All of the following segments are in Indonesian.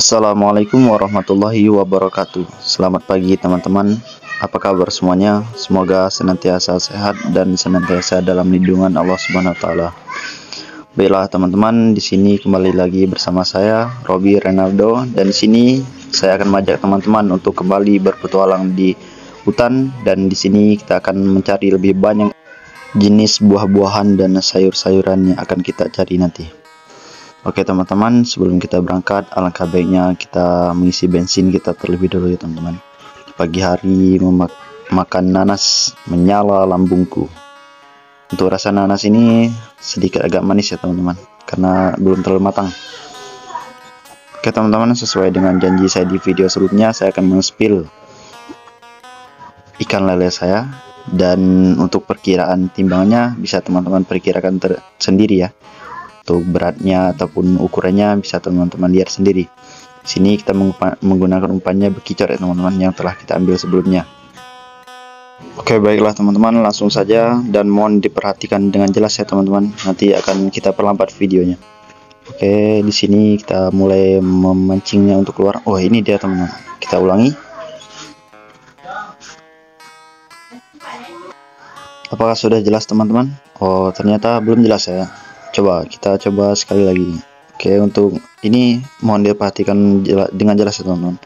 Assalamualaikum warahmatullahi wabarakatuh. Selamat pagi teman-teman. Apa kabar semuanya? Semoga senantiasa sehat dan senantiasa dalam lindungan Allah Subhanahu wa taala. Baiklah teman-teman, di sini kembali lagi bersama saya Robi Renaldo, dan di sini saya akan mengajak teman-teman untuk kembali berpetualang di hutan, dan di sini kita akan mencari lebih banyak jenis buah-buahan dan sayur-sayuran yang akan kita cari nanti. Oke teman-teman, sebelum kita berangkat, alangkah baiknya kita mengisi bensin kita terlebih dulu ya teman-teman. Pagi hari makan nanas menyala lambungku. Untuk rasa nanas ini sedikit agak manis ya teman-teman, karena belum terlalu matang. Oke teman-teman, sesuai dengan janji saya di video sebelumnya, saya akan men-spill ikan lele saya. Dan untuk perkiraan timbangnya bisa teman-teman perkirakan sendiri ya. Untuk beratnya ataupun ukurannya bisa teman-teman lihat sendiri. Sini kita menggunakan umpannya bekicot ya teman-teman, yang telah kita ambil sebelumnya. Oke baiklah teman-teman, langsung saja dan mohon diperhatikan dengan jelas ya teman-teman. Nanti akan kita perlambat videonya. Oke, di sini kita mulai memancingnya untuk keluar. Oh ini dia teman-teman. Kita ulangi. Apakah sudah jelas teman-teman? Oh ternyata belum jelas ya. Kita coba sekali lagi. Oke, untuk ini mohon diperhatikan dengan jelas ya teman-teman.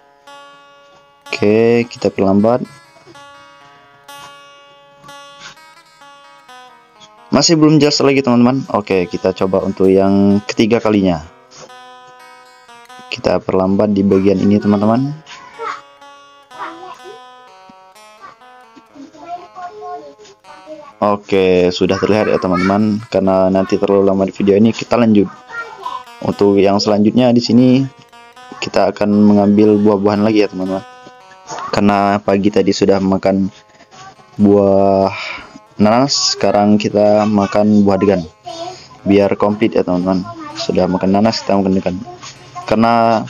Oke, kita perlambat. Masih belum jelas lagi teman-teman. Oke, kita coba untuk yang ketiga kalinya. Kita perlambat di bagian ini teman-teman. Oke, sudah terlihat ya teman-teman. Karena nanti terlalu lama di video ini, kita lanjut. Untuk yang selanjutnya di sini kita akan mengambil buah-buahan lagi ya teman-teman. Karena pagi tadi sudah makan buah nanas, sekarang kita makan buah degan. Biar komplit ya teman-teman. Sudah makan nanas, kita makan degan. Karena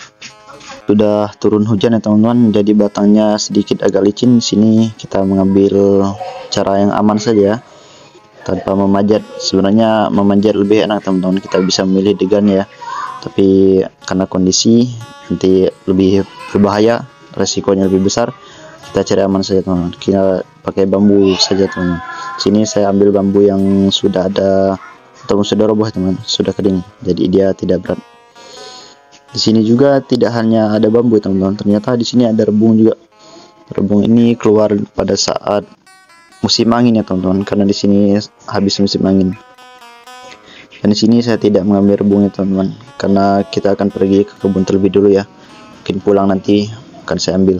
sudah turun hujan ya teman-teman, jadi batangnya sedikit agak licin. Sini kita mengambil cara yang aman saja, tanpa memanjat. Sebenarnya memanjat lebih enak teman-teman, kita bisa memilih degan ya, tapi karena kondisi nanti lebih berbahaya, resikonya lebih besar, kita cari aman saja teman-teman. Kita pakai bambu saja teman-teman. Sini saya ambil bambu yang sudah ada atau sudah roboh teman-teman, sudah kering, jadi dia tidak berat. Di sini juga tidak hanya ada bambu teman-teman, ternyata di sini ada rebung juga. Rebung ini keluar pada saat musim angin ya teman-teman, karena di sini habis musim angin. Dan di sini saya tidak mengambil rebungnya teman-teman, karena kita akan pergi ke kebun terlebih dulu ya. Mungkin pulang nanti akan saya ambil.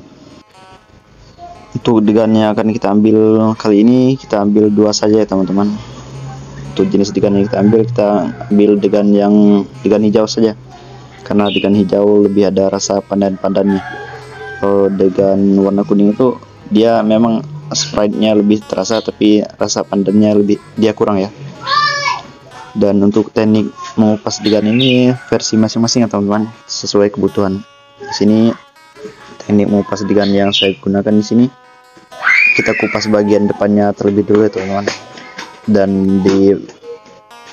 Untuk degannya akan kita ambil kali ini, kita ambil dua saja ya teman-teman. Untuk jenis degan yang kita ambil degan hijau saja, karena degan hijau lebih ada rasa pandan-pandannya. Kalau degan warna kuning itu dia memang sprite-nya lebih terasa, tapi rasa pandannya dia kurang ya. Dan untuk teknik mengupas degan ini versi masing-masing ya teman-teman, sesuai kebutuhan. Di sini teknik mengupas degan yang saya gunakan di sini, kita kupas bagian depannya terlebih dulu ya teman-teman, dan di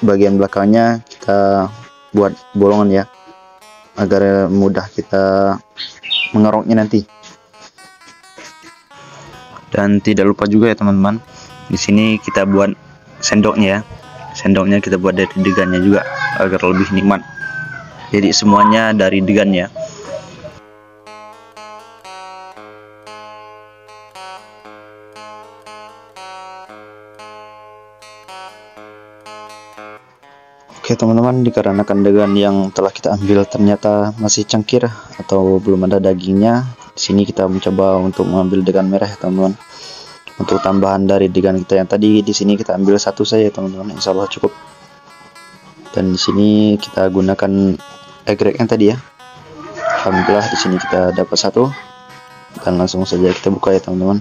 bagian belakangnya kita buat bolongan ya, agar mudah kita mengeroknya nanti. Dan tidak lupa juga ya teman-teman, di sini kita buat sendoknya ya. Sendoknya kita buat dari degannya juga agar lebih nikmat. Jadi semuanya dari degannya. Oke teman-teman, dikarenakan degan yang telah kita ambil ternyata masih cangkir atau belum ada dagingnya, di sini kita mencoba untuk mengambil degan merah ya teman-teman. Untuk tambahan dari degan kita yang tadi, di sini kita ambil satu saja teman-teman, insya Allah cukup. Dan di sini kita gunakan egrek yang tadi ya. Alhamdulillah di sini kita dapat satu, dan langsung saja kita buka ya teman-teman.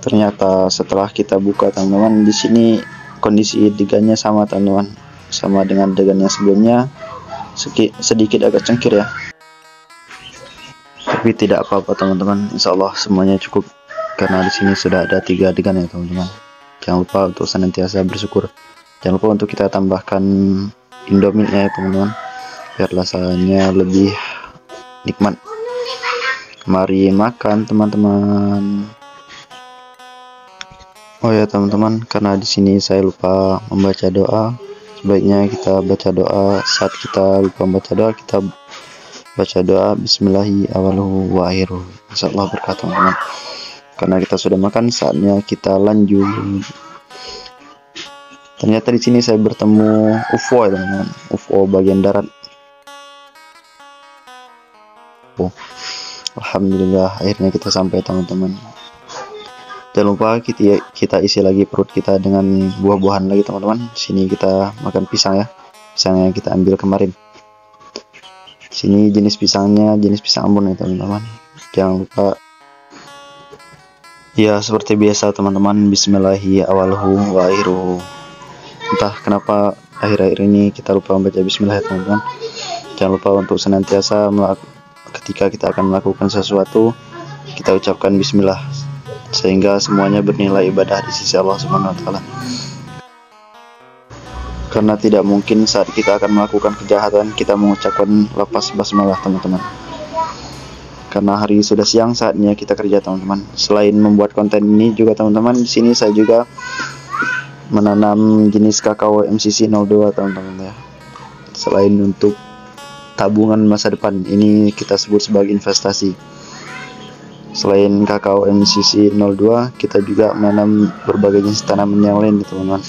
Ternyata setelah kita buka teman-teman, di sini kondisi degannya sama teman-teman, sama dengan degan yang sebelumnya, sedikit agak cengkir ya. Tapi tidak apa-apa teman-teman, insya Allah semuanya cukup. karena di sini sudah ada 3 adegan ya teman-teman. Jangan lupa untuk senantiasa bersyukur. Jangan lupa untuk kita tambahkan indomie-nya ya teman-teman, biar rasanya lebih nikmat. Mari makan teman-teman. Oh ya teman-teman, karena di sini saya lupa membaca doa. Sebaiknya kita baca doa. Saat kita lupa membaca doa, kita baca doa Bismillahirrahmanirrahim wa akhiruh. Insyaallah berkah teman-teman. Karena kita sudah makan, saatnya kita lanjut. Ternyata di sini saya bertemu UFO ya teman-teman. UFO bagian darat. Oh, alhamdulillah akhirnya kita sampai teman-teman. Jangan lupa kita isi lagi perut kita dengan buah-buahan lagi teman-teman. Sini kita makan pisang ya, pisang yang kita ambil kemarin. Sini jenis pisangnya jenis pisang Ambon ya teman-teman. Jangan lupa ya, seperti biasa teman-teman, Bismillahirrahmanirrahim wa akhiruh. Entah kenapa akhir-akhir ini kita lupa membaca Bismillah ya teman-teman. Jangan lupa untuk senantiasa ketika kita akan melakukan sesuatu, kita ucapkan Bismillah, sehingga semuanya bernilai ibadah di sisi Allah Subhanahu wa taala. Karena tidak mungkin saat kita akan melakukan kejahatan kita mengucapkan lafaz basmalah teman-teman. Karena hari sudah siang, saatnya kita kerja teman-teman. Selain membuat konten ini juga teman-teman, di sini saya juga menanam jenis kakao MCC 02 teman-teman ya. Selain untuk tabungan masa depan, ini kita sebut sebagai investasi. Selain kakao MCC 02, kita juga menanam berbagai jenis tanaman yang lain teman-teman.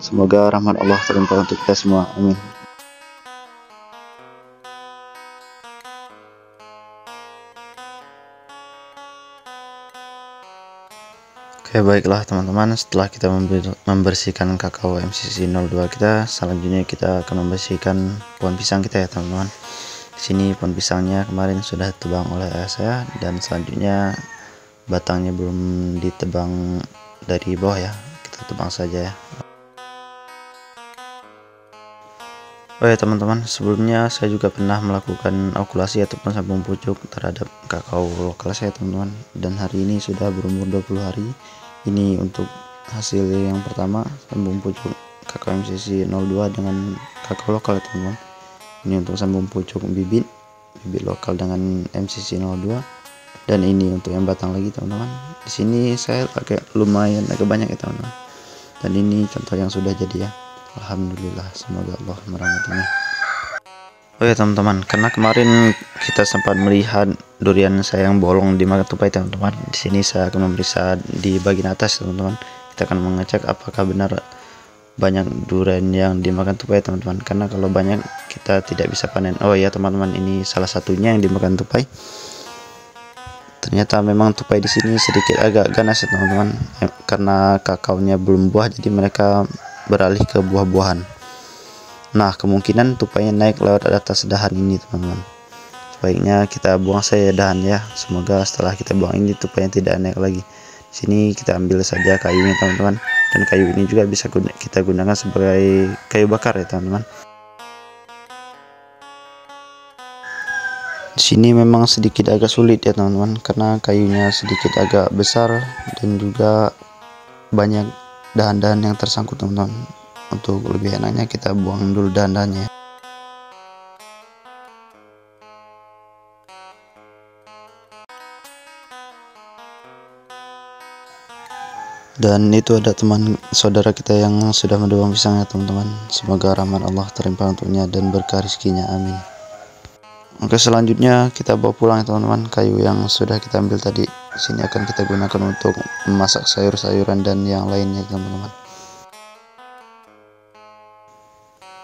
Semoga rahmat Allah terlimpah untuk kita semua. Amin. Oke, baiklah teman-teman, setelah kita membersihkan kakao MCC 02 kita, selanjutnya kita akan membersihkan pohon pisang kita ya teman-teman. Di sini pohon pisangnya kemarin sudah ditebang oleh ayah saya, dan selanjutnya batangnya belum ditebang dari bawah ya, kita tebang saja ya. Oh ya teman-teman, sebelumnya saya juga pernah melakukan okulasi ataupun sambung pucuk terhadap kakao lokal saya teman-teman, dan hari ini sudah berumur 20 hari. Ini untuk hasil yang pertama, sambung pucuk kakao MCC 02 dengan kakao lokal teman-teman. Ini untuk sambung pucuk bibit lokal dengan MCC 02, dan ini untuk yang batang lagi teman-teman. Di sini saya pakai lumayan agak banyak ya teman-teman, dan ini contoh yang sudah jadi ya. Alhamdulillah, semoga Allah merahmatinya. Oh ya teman-teman, karena kemarin kita sempat melihat durian saya yang bolong dimakan tupai teman-teman. Di sini saya akan memeriksa di bagian atas teman-teman. Kita akan mengecek apakah benar banyak durian yang dimakan tupai teman-teman, karena kalau banyak kita tidak bisa panen. Oh ya teman-teman, ini salah satunya yang dimakan tupai. Ternyata memang tupai di sini sedikit agak ganas ya teman-teman, karena kakaonya belum buah, jadi mereka beralih ke buah-buahan. Nah, kemungkinan tupainya naik lewat atas dahan ini teman-teman. Sebaiknya kita buang saja dahan ya. Semoga setelah kita buang ini tupainya tidak naik lagi. Di sini kita ambil saja kayunya teman-teman, dan kayu ini juga bisa kita gunakan sebagai kayu bakar ya teman-teman. Di sini memang sedikit agak sulit ya teman-teman, karena kayunya sedikit agak besar dan juga banyak dahan-dahan yang tersangkut teman-teman. Untuk lebih enaknya kita buang dulu dahan-dahannya. Dan itu ada teman saudara kita yang sudah menebang pisangnya teman-teman. Semoga rahmat Allah terlimpah untuknya dan berkah rezekinya, amin. Oke, selanjutnya kita bawa pulang ya teman-teman, kayu yang sudah kita ambil tadi. Sini akan kita gunakan untuk memasak sayur-sayuran dan yang lainnya teman-teman.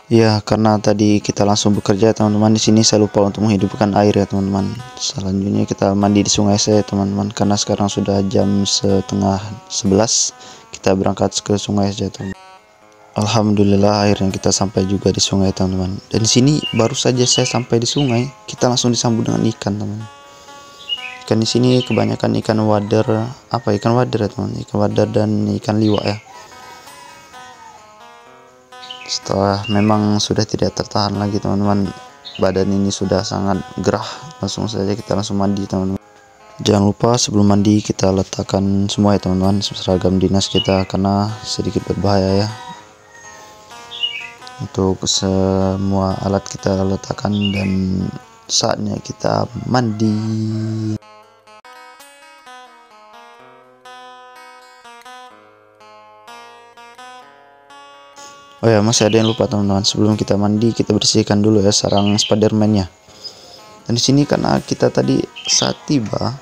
Ya, karena tadi kita langsung bekerja teman-teman, di sini saya lupa untuk menghidupkan air ya teman-teman. Selanjutnya kita mandi di sungai saya teman-teman, karena sekarang sudah jam 10:30. Kita berangkat ke sungai saja teman-teman. Alhamdulillah akhirnya kita sampai juga di sungai teman-teman. Dan di sini baru saja saya sampai di sungai, kita langsung disambut dengan ikan teman-teman. Ikan di sini kebanyakan ikan wader, ikan wader ya teman, ikan wader dan ikan liwak ya. Setelah memang sudah tidak tertahan lagi teman-teman, badan ini sudah sangat gerah, langsung saja kita langsung mandi teman-teman. Jangan lupa sebelum mandi kita letakkan semua ya teman-teman, seragam dinas kita, karena sedikit berbahaya ya. Untuk semua alat kita letakkan dan saatnya kita mandi. Oh ya, masih ada yang lupa teman-teman. Sebelum kita mandi, kita bersihkan dulu ya sarang Spiderman-nya. Dan di sini karena kita tadi saat tiba,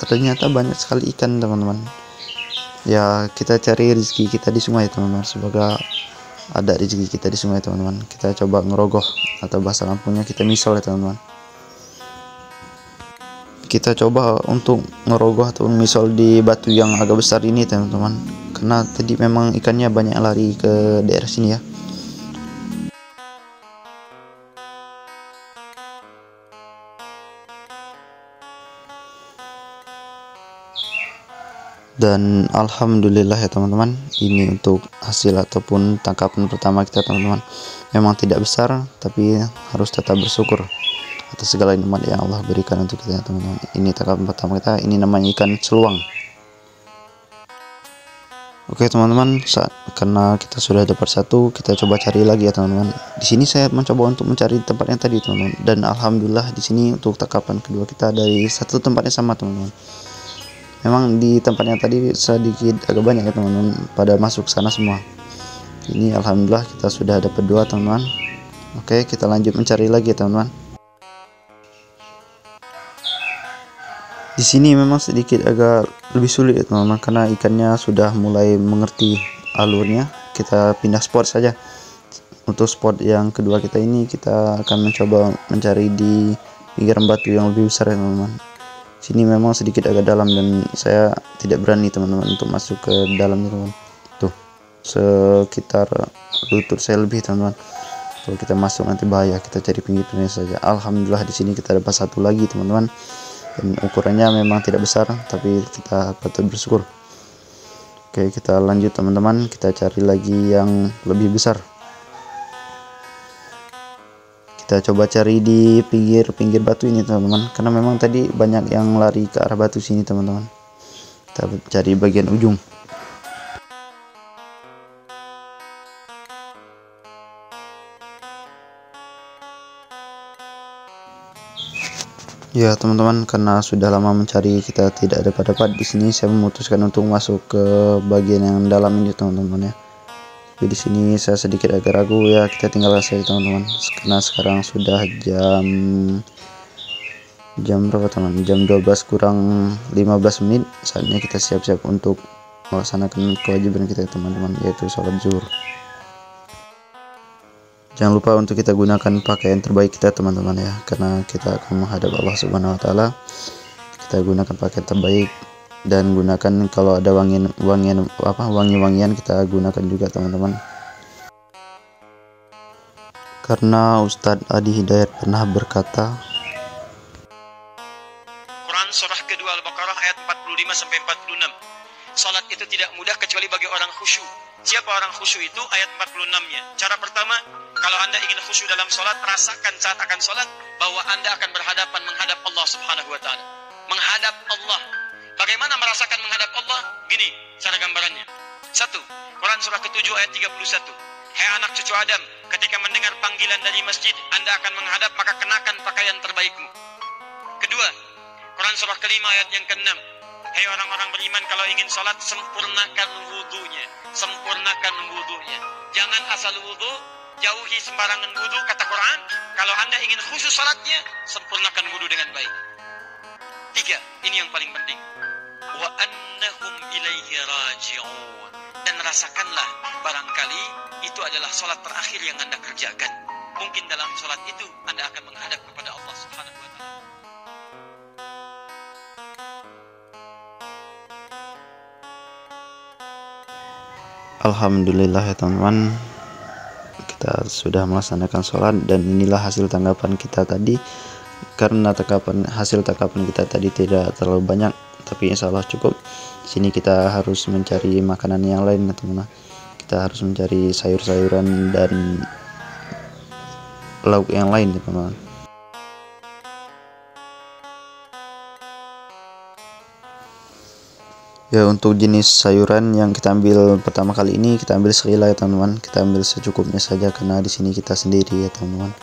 ternyata banyak sekali ikan teman-teman. Ya, kita cari rezeki kita di sungai teman-teman. Semoga ada rezeki kita di sungai teman-teman. Kita coba ngerogoh, atau bahasa Lampungnya kita misol ya teman-teman. Kita coba untuk ngerogoh atau misol di batu yang agak besar ini teman-teman, karena tadi memang ikannya banyak lari ke daerah sini ya. Dan alhamdulillah ya teman-teman, ini untuk hasil ataupun tangkapan pertama kita teman-teman. Memang tidak besar, tapi harus tetap bersyukur atas segala nikmat yang Allah berikan untuk kita teman-teman. Ini tangkapan pertama kita, ini namanya ikan seluang. Oke teman-teman, karena kita sudah dapat satu, kita coba cari lagi ya teman-teman. Di sini saya mencoba untuk mencari tempat yang tadi teman-teman, dan alhamdulillah di sini untuk tangkapan kedua kita dari satu tempatnya sama teman-teman. Memang di tempat yang tadi sedikit agak banyak ya teman-teman, pada masuk sana semua. Ini alhamdulillah kita sudah dapat dua teman-teman. Oke, kita lanjut mencari lagi ya teman-teman. Di sini memang sedikit agak lebih sulit ya teman-teman, karena ikannya sudah mulai mengerti alurnya. Kita pindah spot saja. Untuk spot yang kedua kita ini, kita akan mencoba mencari di pinggiran batu yang lebih besar ya teman-teman. Sini memang sedikit agak dalam dan saya tidak berani teman-teman untuk masuk ke dalamnya teman-teman. Tuh, sekitar lutut saya lebih teman-teman. Kalau kita masuk nanti bahaya, kita cari pinggirnya saja. Alhamdulillah di sini kita dapat satu lagi teman-teman. Dan ukurannya memang tidak besar, tapi kita patut bersyukur. Oke, kita lanjut teman-teman, kita cari lagi yang lebih besar. Kita coba cari di pinggir batu ini teman-teman, karena memang tadi banyak yang lari ke arah batu sini teman-teman. Kita cari bagian ujung. Ya teman-teman, karena sudah lama mencari kita tidak dapat di sini, saya memutuskan untuk masuk ke bagian yang dalam ini teman-teman ya. Tapi di sini saya sedikit agak ragu ya, kita tinggalkan saja teman-teman, karena sekarang sudah jam berapa teman? Jam 12 kurang 15 menit. Saatnya kita siap-siap untuk melaksanakan kewajiban kita teman-teman, yaitu sholat zuhur. Jangan lupa untuk kita gunakan pakaian terbaik kita teman-teman ya, karena kita akan menghadap Allah Subhanahu wa taala. Kita gunakan pakaian terbaik, dan gunakan kalau ada wangi-wangian kita gunakan juga teman-teman. Karena Ustadz Adi Hidayat pernah berkata, Quran surah kedua Al-Baqarah ayat 45 sampai 46. Salat itu tidak mudah kecuali bagi orang khusyuk. Siapa orang khusyuk itu? Ayat 46-nya. Cara pertama, kalau Anda ingin khusyuk dalam salat, rasakan saat akan salat bahwa Anda akan berhadapan menghadap Allah Subhanahu wa taala. Menghadap Allah. Bagaimana merasakan menghadap Allah? Gini cara gambarannya. 1. Quran surah ke-7 ayat 31. Hai anak cucu Adam, ketika mendengar panggilan dari masjid, Anda akan menghadap, maka kenakan pakaian terbaikmu. Kedua, Quran surah ke-5 ayat yang ke-6. Hai orang-orang beriman, kalau ingin salat, sempurnakan wudunya. Sempurnakan wudunya. Jangan asal wudu, jauhi sembarangan wudu, kata Quran. Kalau Anda ingin khusyuk salatnya, sempurnakan wudu dengan baik. 3, ini yang paling penting. Wa annahum ilaihi raji'un. Dan rasakanlah, barangkali itu adalah salat terakhir yang Anda kerjakan. Mungkin dalam salat itu Anda akan menghadap kepada Allah Subhanahu wa taala. alhamdulillah ya teman-teman, kita sudah melaksanakan sholat, dan inilah hasil tanggapan kita tadi. Karena hasil tangkapan kita tadi tidak terlalu banyak, tapi insya Allah cukup. Sini kita harus mencari makanan yang lain ya teman-teman. Kita harus mencari sayur-sayuran dan lauk yang lain ya teman-teman. Ya, untuk jenis sayuran yang kita ambil pertama kali ini kita ambil serila ya teman-teman. Kita ambil secukupnya saja karena di sini kita sendiri ya teman-teman.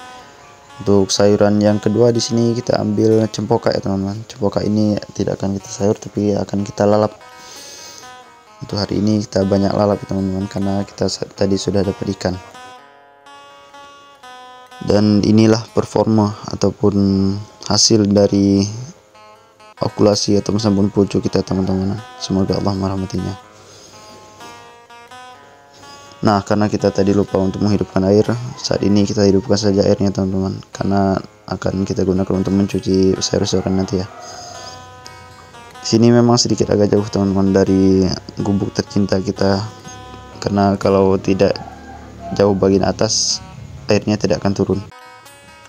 Untuk sayuran yang kedua di sini kita ambil cempaka ya teman-teman. Cempaka ini tidak akan kita sayur tapi akan kita lalap. Untuk hari ini kita banyak lalap ya teman-teman karena kita tadi sudah dapat ikan. Dan inilah performa ataupun hasil dari okulasi atau sabun pucuk kita teman-teman. Semoga Allah merahmatinya. Nah, karena kita tadi lupa untuk menghidupkan air, saat ini kita hidupkan saja airnya teman-teman, karena akan kita gunakan untuk mencuci sayur-sayuran nanti ya. Sini memang sedikit agak jauh teman-teman dari gubuk tercinta kita, karena kalau tidak jauh bagian atas airnya tidak akan turun.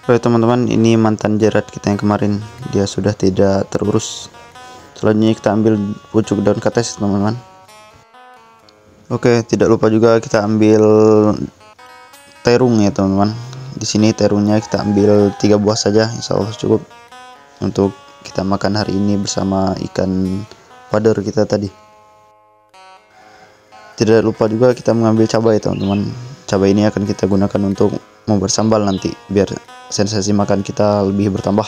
Oke teman-teman, ini mantan jerat kita yang kemarin, dia sudah tidak terurus. Selanjutnya kita ambil pucuk daun kates teman-teman. Oke, tidak lupa juga kita ambil terung ya teman-teman. Di sini terungnya kita ambil 3 buah saja, insya Allah cukup untuk kita makan hari ini bersama ikan pader kita tadi. Tidak lupa juga kita mengambil cabai teman-teman. Cabai ini akan kita gunakan untuk membuat sambal nanti, biar sensasi makan kita lebih bertambah.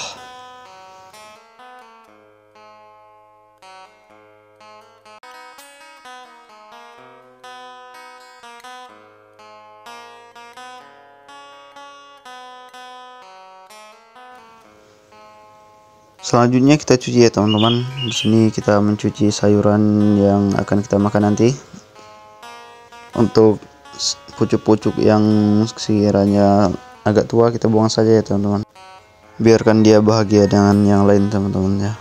Selanjutnya kita cuci ya teman-teman. Di sini kita mencuci sayuran yang akan kita makan nanti. Untuk pucuk-pucuk yang sekiranya agak tua kita buang saja ya teman-teman. Biarkan dia bahagia dengan yang lain teman-teman ya.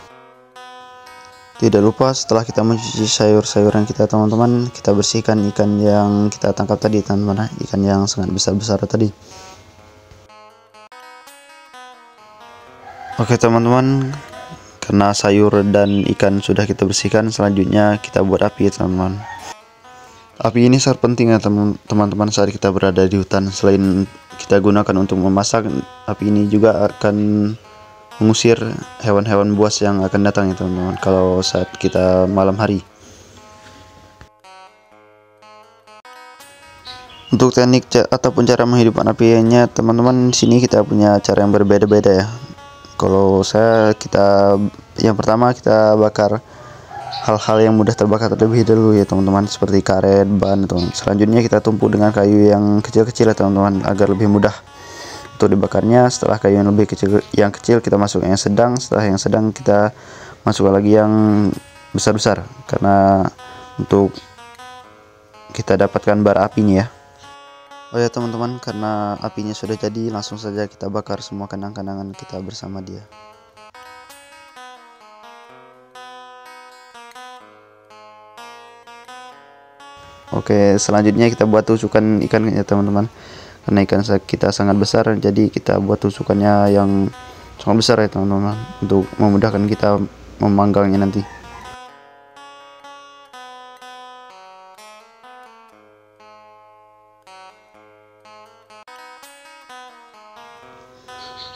Tidak lupa setelah kita mencuci sayur-sayuran kita teman-teman, kita bersihkan ikan yang kita tangkap tadi teman-teman, ikan yang sangat besar-besar tadi. Oke teman-teman, karena sayur dan ikan sudah kita bersihkan, selanjutnya kita buat api ya teman-teman. Api ini sangat penting ya teman-teman saat kita berada di hutan. Selain kita gunakan untuk memasak, api ini juga akan mengusir hewan-hewan buas yang akan datang ya teman-teman kalau saat kita malam hari. Untuk teknik ataupun cara menghidupkan apinya teman-teman, di sini kita punya cara yang berbeda-beda ya. Kalau yang pertama kita bakar hal-hal yang mudah terbakar terlebih dahulu ya teman-teman, seperti karet, ban teman. Selanjutnya kita tumpuk dengan kayu yang kecil-kecil ya teman-teman agar lebih mudah untuk dibakarnya. Setelah kayu yang kecil kita masuk yang sedang, setelah yang sedang kita masukkan lagi yang besar-besar karena untuk kita dapatkan bara apinya ya. Oh ya teman-teman, karena apinya sudah jadi, langsung saja kita bakar semua kandang-kandangan kita bersama dia. Oke, selanjutnya kita buat tusukan ikan ya teman-teman. Karena ikan kita sangat besar, jadi kita buat tusukannya yang sangat besar ya teman-teman, untuk memudahkan kita memanggangnya nanti.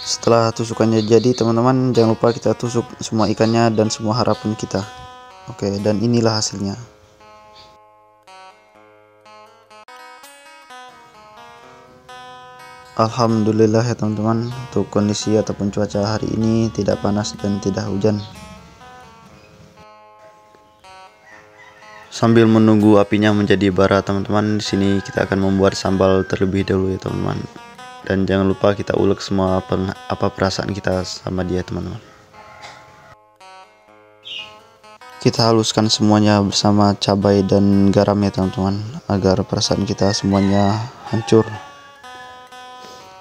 Setelah tusukannya jadi teman-teman, jangan lupa kita tusuk semua ikannya dan semua harapan kita. Oke, dan inilah hasilnya. Alhamdulillah ya teman-teman, untuk kondisi ataupun cuaca hari ini tidak panas dan tidak hujan. Sambil menunggu apinya menjadi bara teman-teman, di sini kita akan membuat sambal terlebih dahulu ya teman-teman. Dan jangan lupa kita ulek semua apa perasaan kita sama dia teman-teman. Kita haluskan semuanya bersama cabai dan garam ya teman-teman, agar perasaan kita semuanya hancur.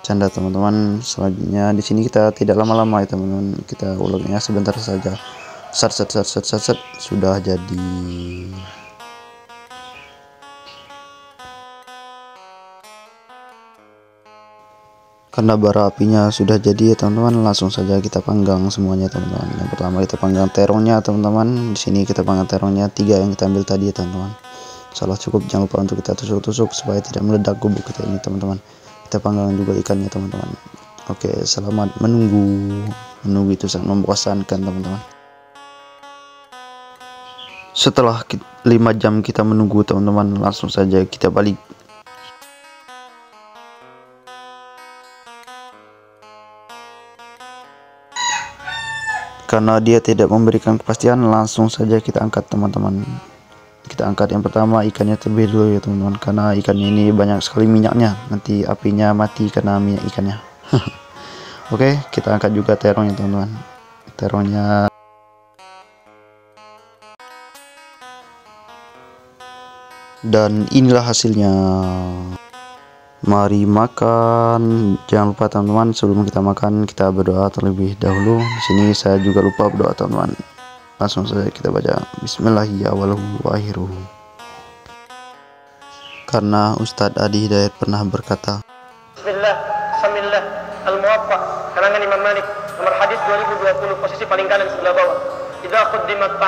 Canda teman-teman. Selanjutnya di sini kita tidak lama-lama ya teman-teman, kita uleknya sebentar saja. Set sudah jadi. Karena bara apinya sudah jadi ya teman-teman, langsung saja kita panggang semuanya teman-teman. Yang pertama kita panggang terongnya teman-teman. Di sini kita panggang terongnya 3 yang kita ambil tadi ya teman-teman. Salah cukup, jangan lupa untuk kita tusuk-tusuk supaya tidak meledak gubuk kita ini teman-teman. Kita panggang juga ikannya teman-teman. Oke, selamat menunggu itu sangat membosankan teman-teman. Setelah 5 jam kita menunggu teman-teman, langsung saja kita balik. Karena dia tidak memberikan kepastian, langsung saja kita angkat teman-teman. Kita angkat yang pertama ikannya terlebih dulu ya teman-teman, karena ikannya ini banyak sekali minyaknya, nanti apinya mati karena minyak ikannya. Oke, kita angkat juga terongnya teman-teman. Terongnya dan inilah hasilnya. Mari makan. Jangan lupa teman-teman, sebelum kita makan kita berdoa terlebih dahulu. Di sini saya juga lupa berdoa teman-teman. Langsung saja kita baca Bismillahirrahmanirrahim. Karena Ustadz Adi Hidayat pernah berkata, Bismillah, Samillah, Al-Muwaffaq, karangan Imam Malik, nomor hadis 2020, posisi paling kanan sebelah bawah. Idza quddimat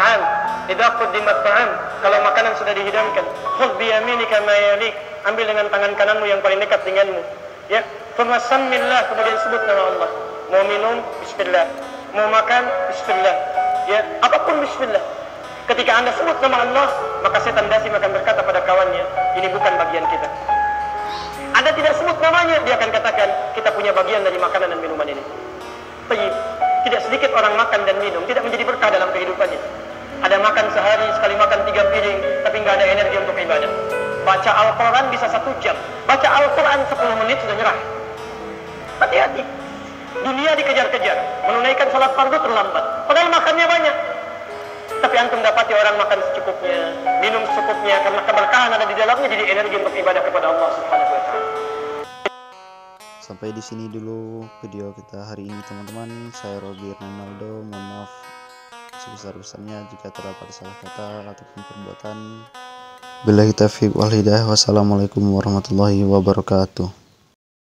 ta'am, kalau makanan sudah dihidangkan, khudh bi yaminika ma yalik, ambil dengan tangan kananmu yang paling dekat denganmu. Ya, thumma sammillah, kemudian sebut nama Allah. Mau minum, bismillah. Mau makan, bismillah. Ya, apapun bismillah. Ketika Anda sebut nama Allah, maka setan dasi akan berkata pada kawannya, ini bukan bagian kita. Anda tidak sebut namanya, dia akan katakan, kita punya bagian dari makanan dan minuman ini. Tayyib. Tidak sedikit orang makan dan minum, tidak menjadi berkah dalam kehidupannya. Ada makan sehari, sekali makan 3 piring, tapi nggak ada energi untuk ibadah. Baca Al-Quran bisa 1 jam. Baca Al-Quran 10 menit sudah nyerah. Hati-hati. Dunia dikejar-kejar. Menunaikan sholat fardu terlambat. Padahal makannya banyak. Tapi antum dapati orang makan secukupnya, minum secukupnya, karena keberkahan ada di dalamnya, jadi energi untuk ibadah kepada Allah Subhanahu wa Ta'ala. sampai di sini dulu video kita hari ini teman-teman. Saya Robi Ronaldo, mohon maaf sebesar-besarnya jika terdapat salah kata ataupun perbuatan. Billahi taufiq wal hidayah. Wassalamualaikum warahmatullahi wabarakatuh.